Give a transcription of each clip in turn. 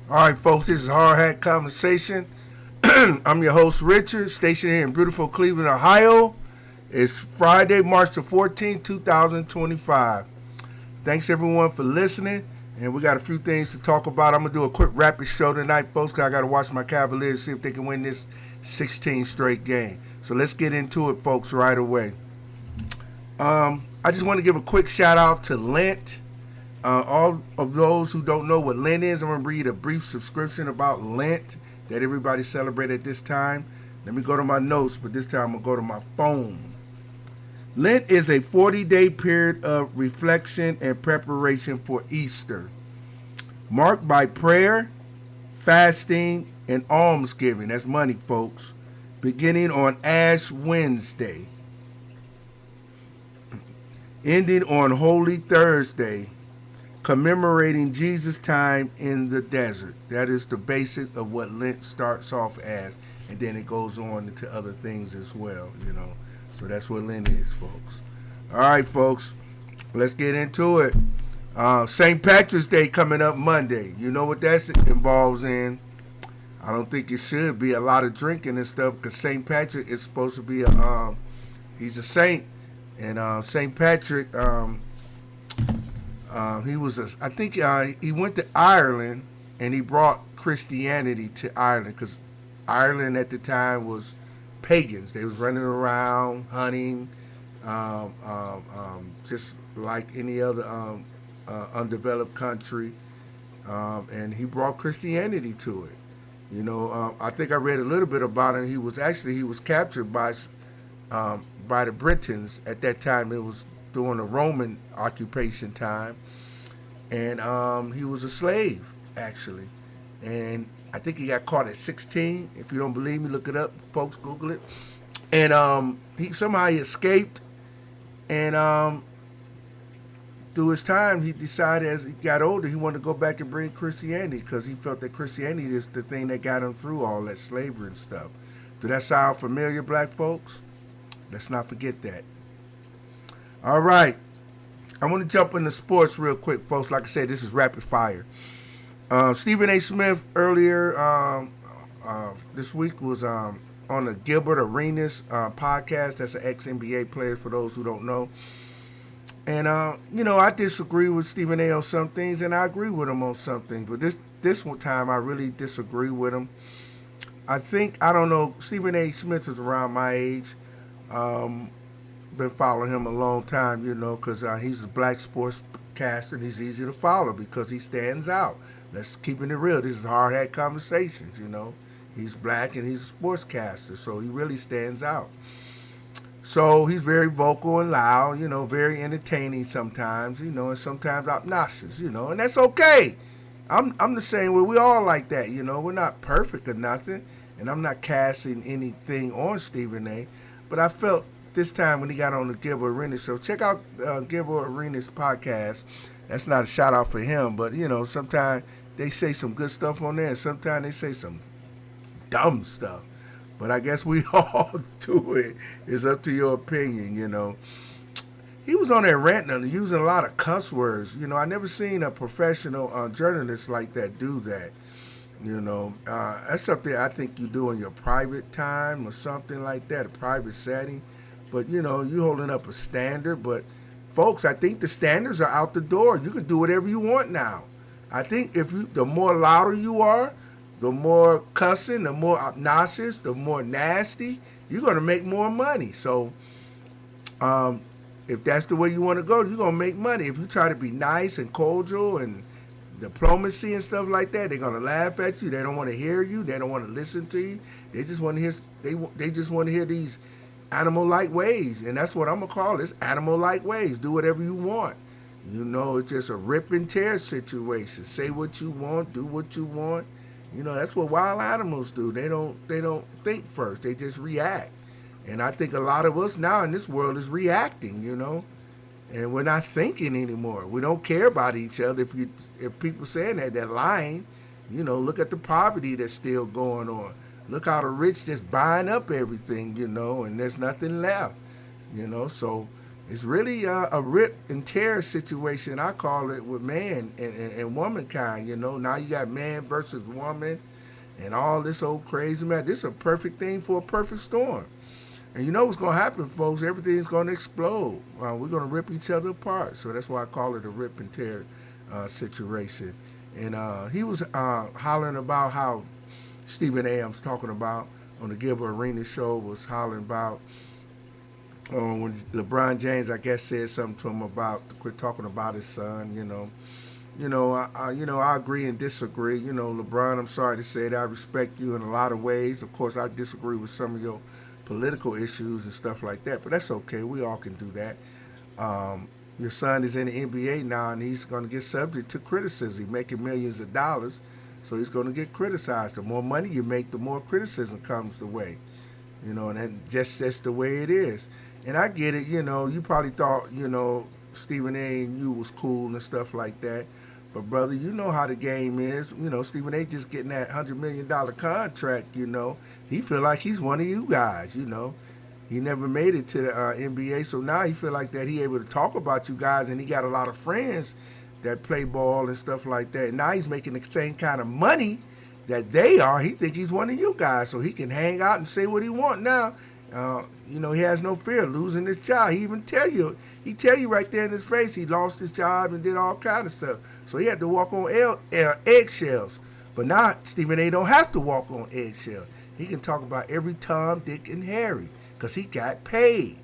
All right, folks, this is Hard Hat Conversation. I'm your host, Richard, stationed here in beautiful Cleveland, Ohio. It's Friday, March the 14th, 2025. Thanks, everyone, for listening. And we got a few things to talk about. I'm going to do a quick rapid show tonight, folks, because I got to watch my Cavaliers, see if they can win this 16 straight game. So let's get into it, folks, right away. I just want to give a quick shout out to Lent. All of those who don't know what Lent is, I'm going to read a brief subscription about Lent that everybody celebrates at this time. Let me go to my notes, but this time I'm going to go to my phone. Lent is a 40-day period of reflection and preparation for Easter, marked by prayer, fasting, and almsgiving. That's money, folks. Beginning on Ash Wednesday, ending on Holy Thursday, commemorating Jesus' time in the desert. That is the basic of what Lent starts off as, and then it goes on into other things as well. So that's what Lent is, folks. All right, folks, let's get into it. St. Patrick's Day coming up Monday. You know what that involves in? I don't think it should be a lot of drinking and stuff, because St. Patrick is supposed to be he's a saint, and St. Patrick, I think he went to Ireland and he brought Christianity to Ireland, because Ireland at the time was pagans. They was running around hunting, just like any other undeveloped country, and he brought Christianity to it. I think I read a little bit about him. He was captured by the Britons at that time. It was during the Roman occupation time, and he was a slave actually, and I think he got caught at 16. If you don't believe me, look it up, folks. Google it. And he somehow escaped, and through his time, he decided as he got older, he wanted to go back and bring Christianity, because he felt that Christianity is the thing that got him through all that slavery and stuff. Do that sound familiar, black folks? Let's not forget that. All right. I want to jump into sports real quick, folks. Like I said, this is rapid fire. Stephen A. Smith earlier this week was on the Gilbert Arenas podcast. That's an ex-NBA player, for those who don't know. And, I disagree with Stephen A. on some things, and I agree with him on some things. But this one time, I really disagree with him. I don't know, Stephen A. Smith is around my age. Been following him a long time, because he's a black sportscaster, and he's easy to follow because he stands out. Let's keeping it real. This is Hard Hat Conversations, He's black and he's a sportscaster, so he really stands out. So he's very vocal and loud, very entertaining sometimes, and sometimes obnoxious, and that's okay. I'm the same way. We all like that, We're not perfect or nothing, and I'm not casting anything on Stephen A. But I felt this time when he got on the Gilbert Arenas show, check out Gilbert Arenas podcast. That's not a shout out for him, but sometimes they say some good stuff on there, and sometimes they say some dumb stuff. But I guess we all do it. It's up to your opinion. He was on there ranting, using a lot of cuss words. I never seen a professional journalist like that do that. That's something I think you do in your private time or something like that, a private setting. But, you holding up a standard. But, folks, I think the standards are out the door. You can do whatever you want now. I think the more louder you are, the more cussing, the more obnoxious, the more nasty, you're going to make more money. So if that's the way you want to go, you're going to make money. If you try to be nice and cordial and diplomacy and stuff like that, they're going to laugh at you. They don't want to hear you. They don't want to listen to you. They just want to hear. They just want to hear these animal-like ways, and that's what I'm gonna call this: animal-like ways. Do whatever you want. It's just a rip and tear situation. Say what you want, do what you want. That's what wild animals do. They don't think first. They just react. And I think a lot of us now in this world is reacting. And we're not thinking anymore. We don't care about each other. If people saying that, they're lying. Look at the poverty that's still going on. Look how the rich just buying up everything, and there's nothing left. So It's really a rip and tear situation, I call it, with man and womankind. Now you got man versus woman and all this old crazy man. This is a perfect thing for a perfect storm. And you know what's going to happen, folks? Everything's going to explode. We're going to rip each other apart. So that's why I call it a rip and tear situation. And he was hollering about how Stephen A. I'm talking about on the Gilbert Arenas show was hollering about when LeBron James, I guess, said something to him about to quit talking about his son. I agree and disagree. LeBron, I'm sorry to say that I respect you in a lot of ways. Of course, I disagree with some of your political issues and stuff like that, but that's okay. We all can do that. Your son is in the NBA now, and he's going to get subject to criticism. He's making millions of dollars, so he's going to get criticized. The more money you make, the more criticism comes the way. And that's the way it is. And I get it. You probably thought, Stephen A. and you was cool and stuff like that. But brother, you know how the game is. Stephen A. just getting that $100 million contract. He feel like he's one of you guys. He never made it to the NBA, so now he feel like that he able to talk about you guys, and he got a lot of friends that play ball and stuff like that. Now he's making the same kind of money that they are. He think he's one of you guys, so he can hang out and say what he want now. He has no fear of losing his job. He even tell you right there in his face he lost his job and did all kind of stuff. So he had to walk on eggshells. But now Stephen A. don't have to walk on eggshells. He can talk about every Tom, Dick, and Harry because he got paid.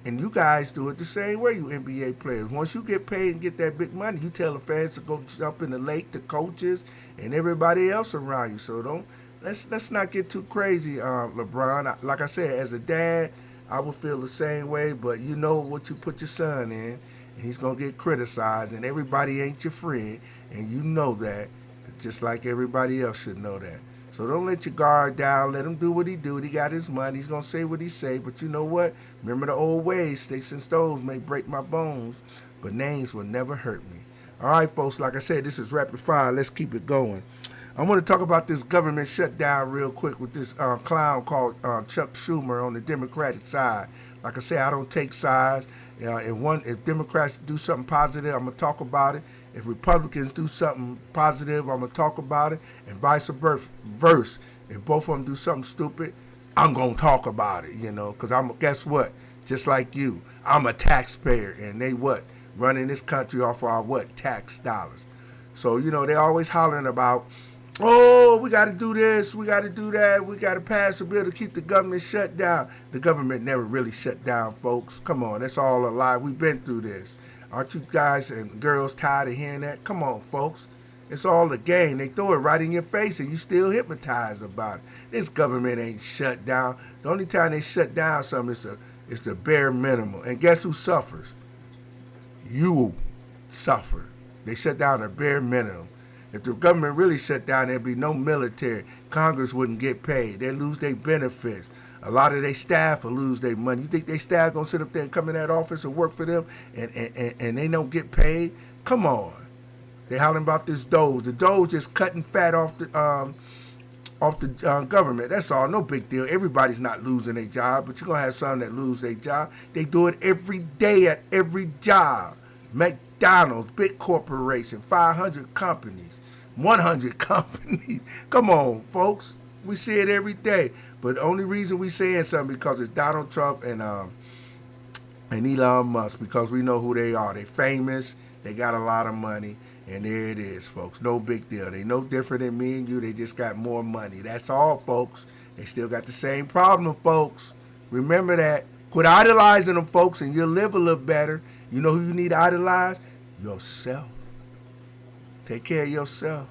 And you guys do it the same way, you NBA players. Once you get paid and get that big money, you tell the fans to go jump in the lake, the coaches, and everybody else around you. So let's not get too crazy, LeBron. Like I said, as a dad, I would feel the same way. But you know what you put your son in, and he's gonna get criticized. And everybody ain't your friend, and you know that, just like everybody else should know that. So don't let your guard down. Let him do what he do. He got his money. He's going to say what he say. But you know what? Remember the old ways. Sticks and stones may break my bones, but names will never hurt me. All right, folks. Like I said, this is Rapid Fire. Let's keep it going. I want to talk about this government shutdown real quick with this clown called Chuck Schumer on the Democratic side. Like I said, I don't take sides. If Democrats do something positive, I'm gonna talk about it. If Republicans do something positive, I'm gonna talk about it, and vice versa. If both of them do something stupid, I'm gonna talk about it. Because guess what? Just like you, I'm a taxpayer, and they running this country off our tax dollars. So they always hollering about, oh, we got to do this, we got to do that, we got to pass a bill to keep the government shut down. The government never really shut down, folks. Come on, that's all a lie. We've been through this. Aren't you guys and girls tired of hearing that? Come on, folks. It's all a game. They throw it right in your face and you still hypnotized about it. This government ain't shut down. The only time they shut down something is the bare minimum. And guess who suffers? You suffer. They shut down the bare minimum. If the government really shut down, there'd be no military. Congress wouldn't get paid. They'd lose their benefits. A lot of their staff will lose their money. You think their staff gonna sit up there and come in that office and work for them and they don't get paid? Come on. They hollering about this Doge. The Doge is cutting fat off the government. That's all. No big deal. Everybody's not losing their job, but you're gonna have some that lose their job. They do it every day at every job. McDonald's, big corporation, 500 companies, 100 companies. Come on, folks. We see it every day. But the only reason we saying something because it's Donald Trump and Elon Musk, because we know who they are. They famous. They got a lot of money. And there it is, folks. No big deal. They no different than me and you. They just got more money. That's all, folks. They still got the same problem, folks. Remember that. Quit idolizing them, folks, and you'll live a little better. You know who you need to idolize? Yourself. Take care of yourself.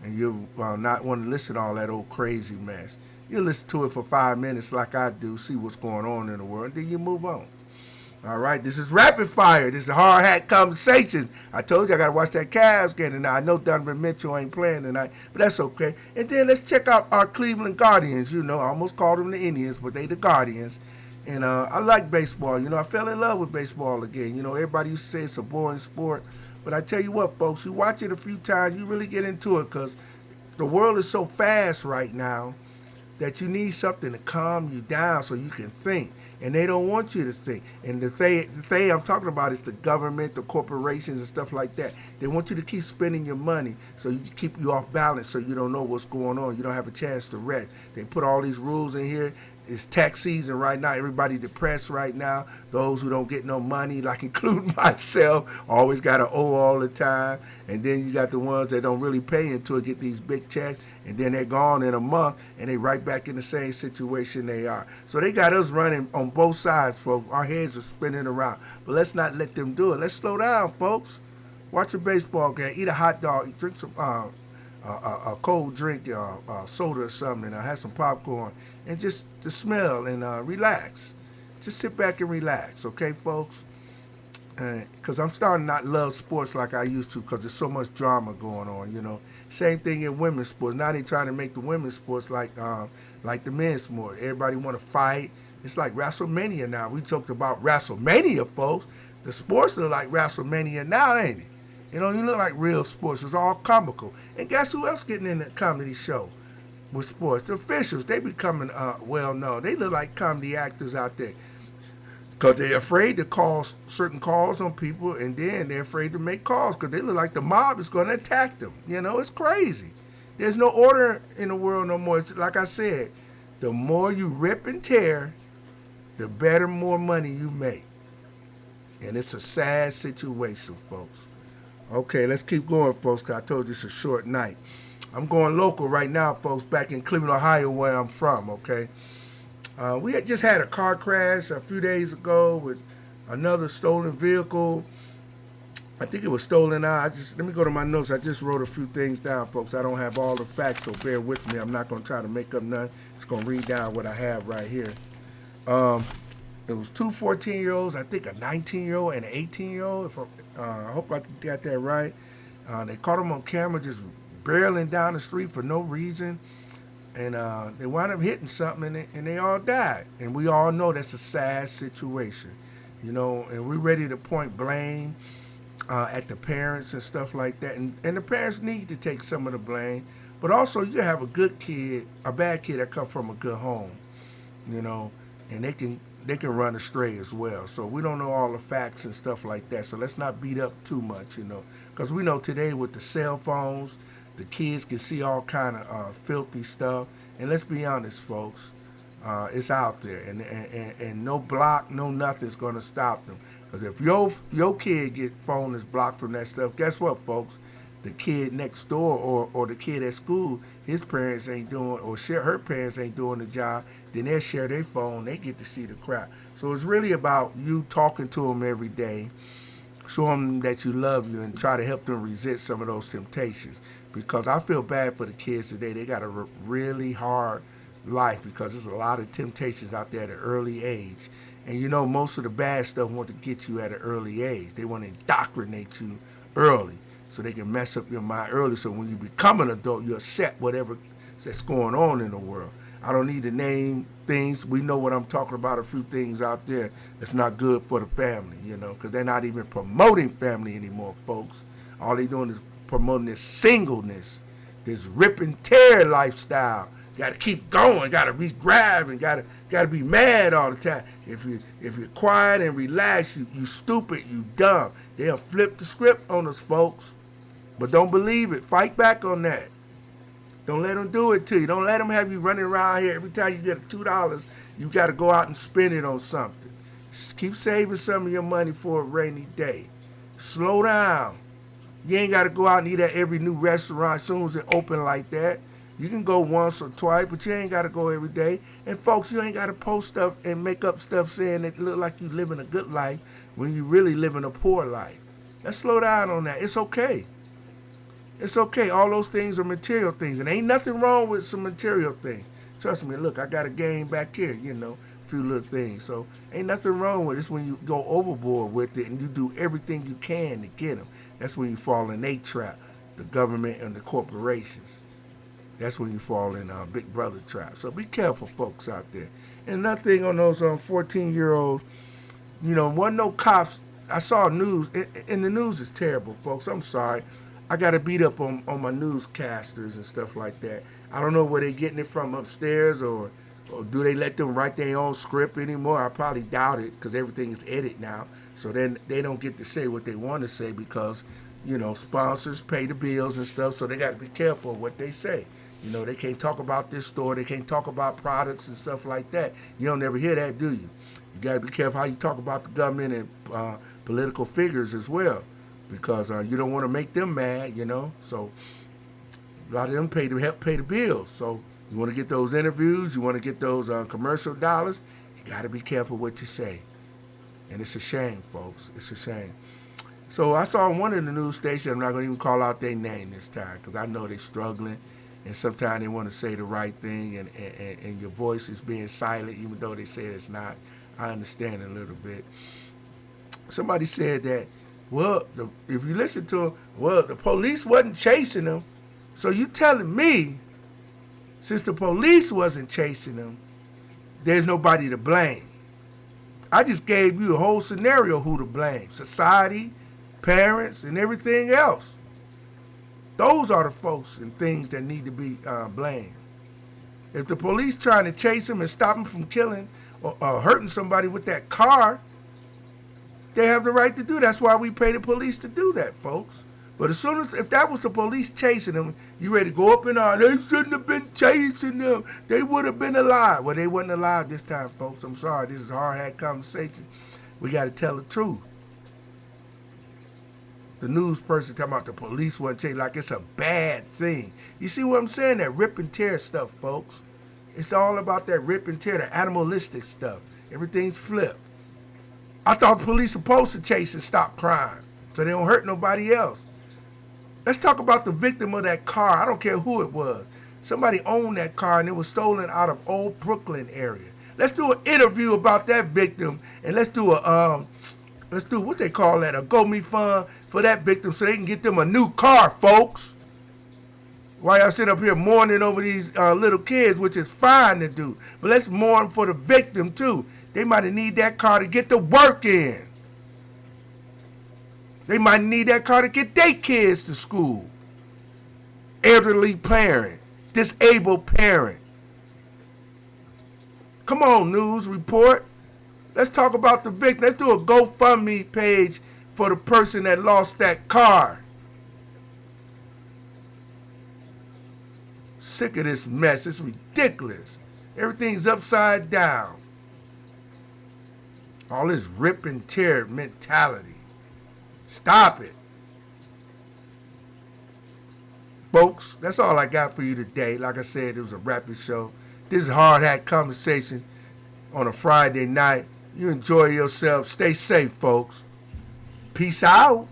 And you'll not want to listen to all that old crazy mess. You listen to it for 5 minutes like I do, see what's going on in the world, and then you move on. All right, this is Rapid Fire. This is Hard Hat Conversations. I told you I got to watch that Cavs game tonight. I know Donovan Mitchell ain't playing tonight, but that's okay. And then let's check out our Cleveland Guardians. I almost called them the Indians, but they the Guardians. And I like baseball. I fell in love with baseball again. Everybody used to say it's a boring sport. But I tell you what, folks, you watch it a few times, you really get into it because the world is so fast right now. that you need something to calm you down so you can think. And they don't want you to think. And the thing I'm talking about is the government, the corporations, and stuff like that. They want you to keep spending your money so you keep you off balance, so you don't know what's going on. You don't have a chance to rest. They put all these rules in here. It's tax season right now. Everybody depressed right now. Those who don't get no money, like including myself, always got to owe all the time. And then you got the ones that don't really pay until get these big checks, and then they're gone in a month, and they right back in the same situation they are. So they got us running on both sides, folks. Our heads are spinning around. But let's not let them do it. Let's slow down, folks. Watch a baseball game. Eat a hot dog. Drink some a cold drink, soda or something, and have some popcorn, and just to smell and relax. Just sit back and relax, okay, folks? Because I'm starting to not love sports like I used to, because there's so much drama going on, you know. Same thing in women's sports. Now they trying to make the women's sports like the men's sport. Everybody want to fight. It's like WrestleMania now. We talked about WrestleMania, folks. The sports look like WrestleMania now, ain't it? You know, you look like real sports. It's all comical. And guess who else getting in the comedy show with sports? The officials. They becoming well known. They look like comedy actors out there. Because they're afraid to call certain calls on people, and then they're afraid to make calls because they look like the mob is going to attack them. You know, it's crazy. There's no order in the world no more. It's, like I said, the more you rip and tear, the better, more money you make. And it's a sad situation, folks. Okay, let's keep going, folks, because I told you it's a short night. I'm going local right now, folks, back in Cleveland, Ohio, where I'm from, okay? We had just had a car crash a few days ago with another stolen vehicle. I think it was stolen out. Let me go to my notes. I just wrote a few things down, folks. I don't have all the facts, so bear with me. I'm not going to try to make up none. Just going to read down what I have right here. It was two 14-year-olds, I think a 19-year-old and an 18-year-old. I hope I got that right. They caught them on camera just barreling down the street for no reason. And they wound up hitting something, and they all died. And we all know that's a sad situation, you know, and we're ready to point blame at the parents and stuff like that. And the parents need to take some of the blame. But also, you have a good kid, a bad kid that come from a good home, you know, and they can run astray as well. So we don't know all the facts and stuff like that. So let's not beat up too much, you know, because we know today with the cell phones, the kids can see all kind of filthy stuff. And let's be honest, folks, it's out there. And no block, no nothing's going to stop them. Because if your kid get phone is blocked from that stuff, guess what, folks? The kid next door or the kid at school, his parents ain't doing, or her parents ain't doing the job, then they'll share their phone. They get to see the crap. So it's really about you talking to them every day, show them that you love you, and try to help them resist some of those temptations. Because I feel bad for the kids today. They got a really hard life because there's a lot of temptations out there at an early age. And you know, most of the bad stuff want to get you at an early age. They want to indoctrinate you early so they can mess up your mind early. So when you become an adult, you accept whatever that's going on in the world. I don't need to name things. We know what I'm talking about, a few things out there that's not good for the family, you know, because they're not even promoting family anymore, folks. All they're doing is promoting this singleness, this rip and tear lifestyle. Got to keep going. Got to be grabbing. Got to be mad all the time. If you're quiet and relaxed, you stupid, you dumb. They'll flip the script on us, folks. But don't believe it. Fight back on that. Don't let them do it to you. Don't let them have you running around here every time you get $2. You got to go out and spend it on something. Just keep saving some of your money for a rainy day. Slow down. You ain't got to go out and eat at every new restaurant as soon as it open like that. You can go once or twice, but you ain't got to go every day. And folks, you ain't got to post stuff and make up stuff saying it look like you living a good life when you really living a poor life. Let's slow down on that. It's okay. It's okay. All those things are material things. And ain't nothing wrong with some material things. Trust me, look, I got a game back here, you know, a few little things. So ain't nothing wrong with it. It's when you go overboard with it and you do everything you can to get them. That's when you fall in a trap, the government and the corporations. That's when you fall in a big brother trap. So be careful, folks out there. And another thing on those 14-year-olds, you know, wasn't no cops. I saw news, and the news is terrible, folks. I'm sorry. I got to beat up on my newscasters and stuff like that. I don't know where they're getting it from upstairs, or do they let them write their own script anymore? I probably doubt it because everything is edited now. So then they don't get to say what they want to say because, sponsors pay the bills and stuff. So they got to be careful of what they say. They can't talk about this store. They can't talk about products and stuff like that. You don't ever hear that, do you? You got to be careful how you talk about the government and political figures as well, because you don't want to make them mad, So a lot of them help pay the bills. So you want to get those interviews, you want to get those commercial dollars, you got to be careful what you say. And it's a shame, folks. It's a shame. So I saw one of the news stations, I'm not going to even call out their name this time because I know they're struggling. And sometimes they want to say the right thing, and your voice is being silent, even though they say it's not. I understand a little bit. Somebody said that, if you listen to them, the police wasn't chasing them. So you telling me, since the police wasn't chasing them, there's nobody to blame. I just gave you a whole scenario who to blame. Society, parents, and everything else. Those are the folks and things that need to be blamed. If the police trying to chase them and stop them from killing or hurting somebody with that car, they have the right to do that. That's why we pay the police to do that, folks. But if that was the police chasing them, you ready to go up and on, they shouldn't have been chasing them. They would have been alive. Well, they wasn't alive this time, folks. I'm sorry. This is a hard-hat conversation. We got to tell the truth. The news person talking about the police wasn't chasing like it's a bad thing. You see what I'm saying? That rip and tear stuff, folks. It's all about that rip and tear, the animalistic stuff. Everything's flipped. I thought police supposed to chase and stop crime so they don't hurt nobody else. Let's talk about the victim of that car. I don't care who it was. Somebody owned that car and it was stolen out of Old Brooklyn area. Let's do an interview about that victim, and let's do what they call that, a GoMe for that victim so they can get them a new car, folks. While y'all sit up here mourning over these little kids, which is fine to do. But let's mourn for the victim too. They might need that car to get to work in. They might need that car to get their kids to school. Elderly parent, disabled parent. Come on, news report. Let's talk about the victim. Let's do a GoFundMe page for the person that lost that car. Sick of this mess. It's ridiculous. Everything's upside down. All this rip and tear mentality. Stop it. Folks, that's all I got for you today. Like I said, it was a rapid show. This is Hard Hat Conversation on a Friday night. You enjoy yourself. Stay safe, folks. Peace out.